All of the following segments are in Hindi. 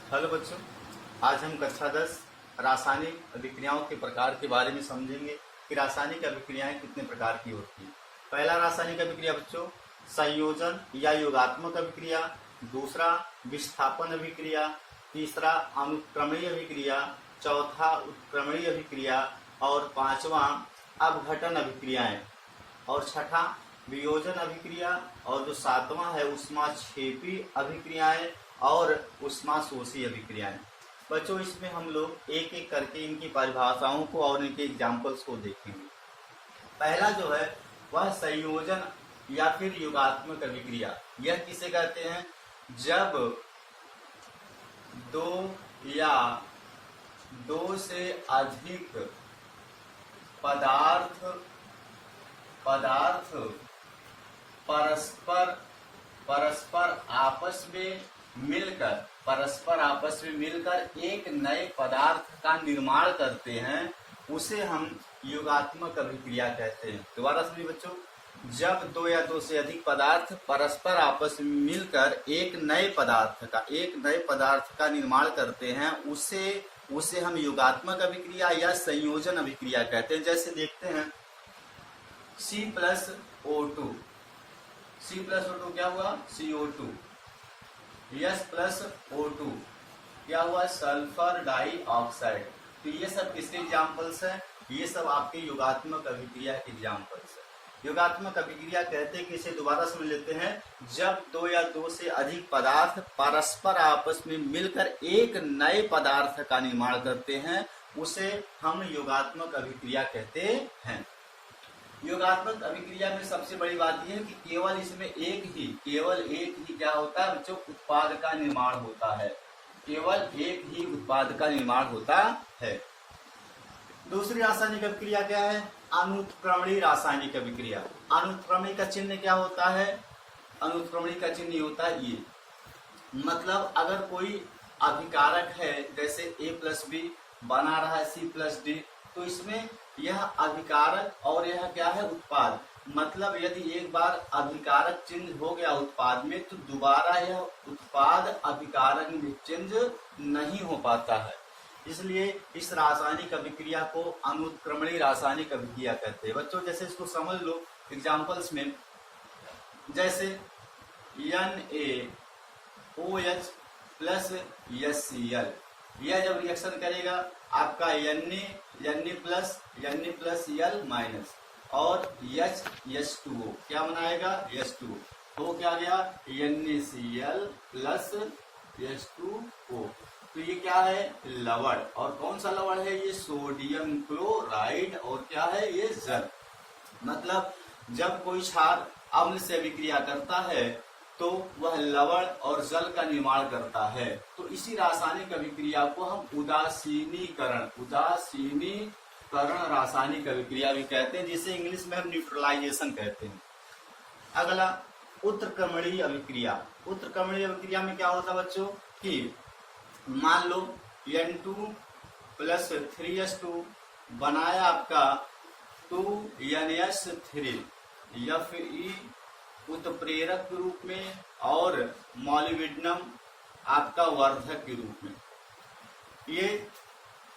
हेलो बच्चों, आज हम कक्षा 10 रासायनिक अभिक्रियाओं के प्रकार के बारे में समझेंगे कि रासायनिक अभिक्रियाएं कितने प्रकार की होती हैं। पहला रासायनिक अभिक्रिया बच्चों संयोजन या योगात्मक अभिक्रिया, दूसरा विस्थापन अभिक्रिया, तीसरा अनुक्रमणीय अभिक्रिया, चौथा उत्क्रमणीय अभिक्रिया और पांचवा अपघटन अभिक्रियाएं और छठा वियोजन अभिक्रिया और जो सातवां है ऊष्माक्षेपी अभिक्रियाएं और ऊष्माशोषी अभिक्रियाएं। बच्चों इसमें हम लोग एक एक करके इनकी परिभाषाओं को और इनके एग्जाम्पल्स को देखेंगे। पहला जो है वह संयोजन या फिर योगात्मक अभिक्रिया। यह किसे कहते हैं? जब दो या दो से अधिक पदार्थ परस्पर आपस में मिलकर एक नए पदार्थ का निर्माण करते हैं, उसे हम योगात्मक अभिक्रिया कहते हैं। दोबारा सुनिए बच्चों, जब दो या दो से अधिक पदार्थ परस्पर आपस में मिलकर एक नए पदार्थ का निर्माण करते हैं, उसे हम योगात्मक अभिक्रिया या संयोजन अभिक्रिया कहते हैं। जैसे देखते हैं C+O2 क्या हुआ? CO2। H+O2 क्या हुआ? Sulphur dioxide. तो ये सब किसके एग्जाम्पल्स हैं? ये सब आपके योगात्मक अभिक्रिया के एग्जाम्पल्स हैं। योगात्मक अभिक्रिया कहते हैं कि इसे दोबारा समझ लेते हैं। जब दो या दो से अधिक पदार्थ परस्पर आपस में मिलकर एक नए पदार्थ का निर्माण करते हैं, उसे हम योगात्मक अभिक्रिया कहते हैं। योगात्मक अभिक्रिया में सबसे बड़ी बात यह है कि केवल एक ही क्या होता है बच्चों? उत्पाद का निर्माण होता है। केवल एक ही उत्पाद का निर्माण होता है। दूसरी रासायनिक अभिक्रिया क्या है? अनुत्क्रमणीय रासायनिक अभिक्रिया। अनुत्क्रमणीय का चिन्ह क्या होता है? अनुत्क्रमणीय का चिन्ह होता है ये, मतलब अगर कोई अभिकारक है, जैसे A+B बना रहा है C+D, तो इसमें यह अभिकारक और यह क्या है? उत्पाद। मतलब यदि एक बार अभिकारक चेंज हो गया उत्पाद में, तो दोबारा यह उत्पाद अभिकारक में चेंज नहीं हो पाता है। इसलिए इस रासायनिक अभिक्रिया को अनुत्क्रमणीय रासायनिक अभिक्रिया कहते हैं। बच्चों जैसे इसको समझ लो एग्जांपल्स में, जैसे NaOH प्लस HCl, यह जब रिएक्शन करेगा आपका Na प्लस L माइनस और H2O क्या बनाएगा? H2O। तो क्या गया? NaCl plus H2O। तो ये क्या है? लवण। और कौन सा लवण है? ये सोडियम क्लोराइड। और क्या है? ये जल। मतलब जब कोई क्षार अम्ल से अभिक्रिया करता है तो वह लवण और जल का निर्माण करता है। तो इसी रासायनिक अभिक्रिया को हम उदासीनीकरण रासायनिक अभिक्रिया भी कहते हैं, जिसे इंग्लिश में हम न्यूट्रलाइजेशन कहते हैं। अगला उत्क्रमणीय अभिक्रिया। उत्क्रमणीय अभिक्रिया में क्या होता है बच्चों कि मान लो N2 प्लस 3H2 बनाया आपका 2NH3 Fe उत्प्रेरक के रूप में और मॉलिब्डेनम आपका वर्धक के रूप में। ये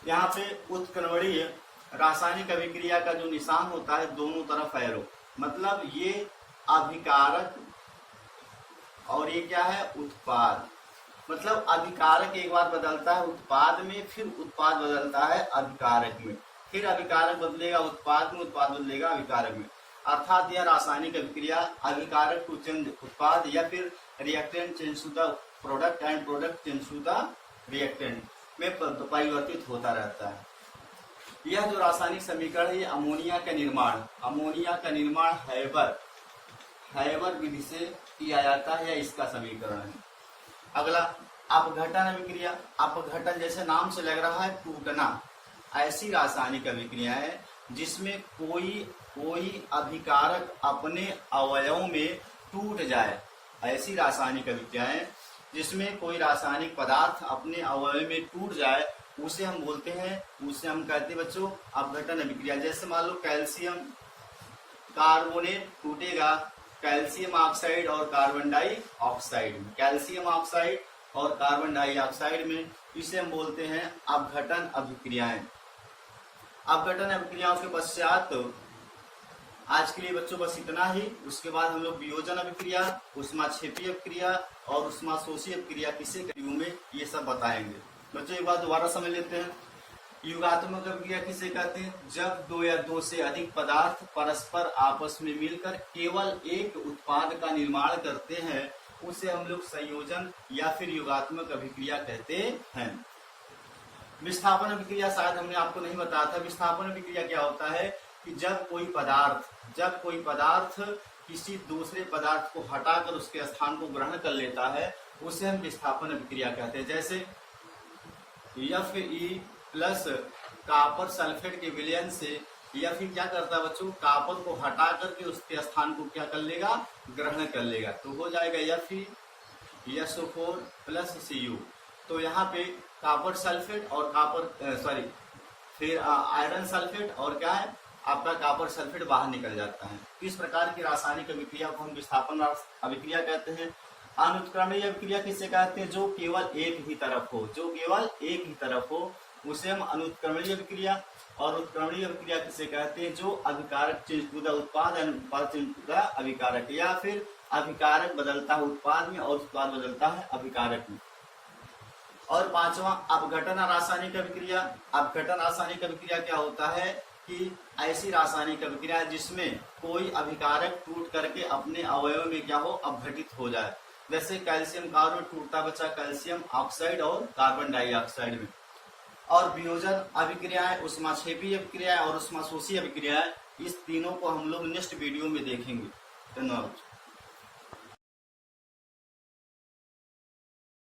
यहाँ पे उत्क्रमणीय रासायनिक अभिक्रिया का जो निशान होता है दोनों तरफ एरो, मतलब ये अभिकारक और ये क्या है? उत्पाद। मतलब अभिकारक एक बार बदलता है उत्पाद में, फिर उत्पाद बदलता है अभिकारक में, फिर अभिकारक बदलेगा उत्पाद में, उत्पाद बदलेगा अभिकारक में। अर्थात यह रासायनिक अभिक्रिया अभिकारक टू चेंज उत्पाद या फिर reactant change to the product and product change to the reactant में परिवर्तित होता रहता है। यह जो रासायनिक समीकरण है, अमोनिया का निर्माण हैबर विधि से किया जाता है, या इसका समीकरण है। अगला अपघटन अभिक्रिया। अपघटन जैसे नाम से लग रहा है टूटना। ऐसी रासायनिक अभिक्रिया है जिसमें कोई अभिकारक अपने अवयवों में टूट जाए। ऐसी रासायनिक अभिक्रियाएं जिसमें कोई रासायनिक पदार्थ अपने अवयव में टूट जाए, उसे हम कहते हैं बच्चों अपघटन अभिक्रिया। जैसे मान लो कैल्शियम कार्बोनेट टूटेगा कैल्शियम ऑक्साइड और कार्बन डाइऑक्साइड। कैल्शियम ऑक्साइड और कार्बन डाइऑक्साइड में, इसे हम बोलते हैं अपघटन अभिक्रियाएं। अपघटन अभिक्रियाओं के पश्चात आज के लिए बच्चों बस इतना ही। उसके बाद हम लोग वियोजन अभिक्रिया, ऊष्माक्षेपी अभिक्रिया और ऊष्माशोषी अभिक्रिया किसे में ये सब बताएंगे। बच्चों एक बार दोबारा समझ लेते हैं। युगात्मक अभिक्रिया किसे कहते हैं? जब दो या दो से अधिक पदार्थ परस्पर आपस में मिलकर केवल एक उत्पाद का निर्माण करते हैं, उसे हम लोग संयोजन या फिर युगात्मक अभिक्रिया कहते हैं। विस्थापन अभिक्रिया शायद हमने आपको नहीं बताया था। विस्थापन अभिक्रिया क्या होता है कि जब कोई पदार्थ किसी दूसरे पदार्थ को हटाकर उसके स्थान को ग्रहण कर लेता है, उसे हम विस्थापन अभिक्रिया कहते हैं। जैसे Fe प्लस कॉपर सल्फेट के विलयन से Fe क्या करता है बच्चों? कॉपर को हटा करके उसके स्थान को क्या कर लेगा? ग्रहण कर लेगा। तो हो जाएगा FeSO4 प्लस Cu। तो यहाँ पे कॉपर सल्फेट और फिर आयरन सल्फेट और क्या है आपका कॉपर सल्फेट बाहर निकल जाता है। इस प्रकार की रासायनिक अभिक्रिया को हम विस्थापन अभिक्रिया कहते हैं। अनुत्क्रमणीय अभिक्रिया किसे कहते हैं? जो केवल एक ही तरफ हो, उसे हम अनुत्क्रमणीय अभिक्रिया। और उत्क्रमणीय अभिक्रिया किसे कहते हैं? जो अभिकारक चिन्ह उत्पाद अभिकारक, या फिर अभिकारक बदलता है उत्पाद में और उत्पाद बदलता है अभिकारक में। और पांचवा अपघटन रासायनिक अभिक्रिया। अपघटन रासायनिक अभिक्रिया क्या होता है कि ऐसी रासायनिक अभिक्रिया जिसमें कोई अभिकारक टूट करके अपने अवयव में क्या हो? अपघटित हो जाए। जैसे कैल्शियम कार्बोनेट टूटता बचा कैल्शियम ऑक्साइड और कार्बन डाइऑक्साइड में। और वियोजन अभिक्रियाएं, ऊष्माक्षेपी अभिक्रियाएं और ऊष्माशोषी अभिक्रियाएं, इस तीनों को हम लोग नेक्स्ट वीडियो में देखेंगे। धन्यवाद।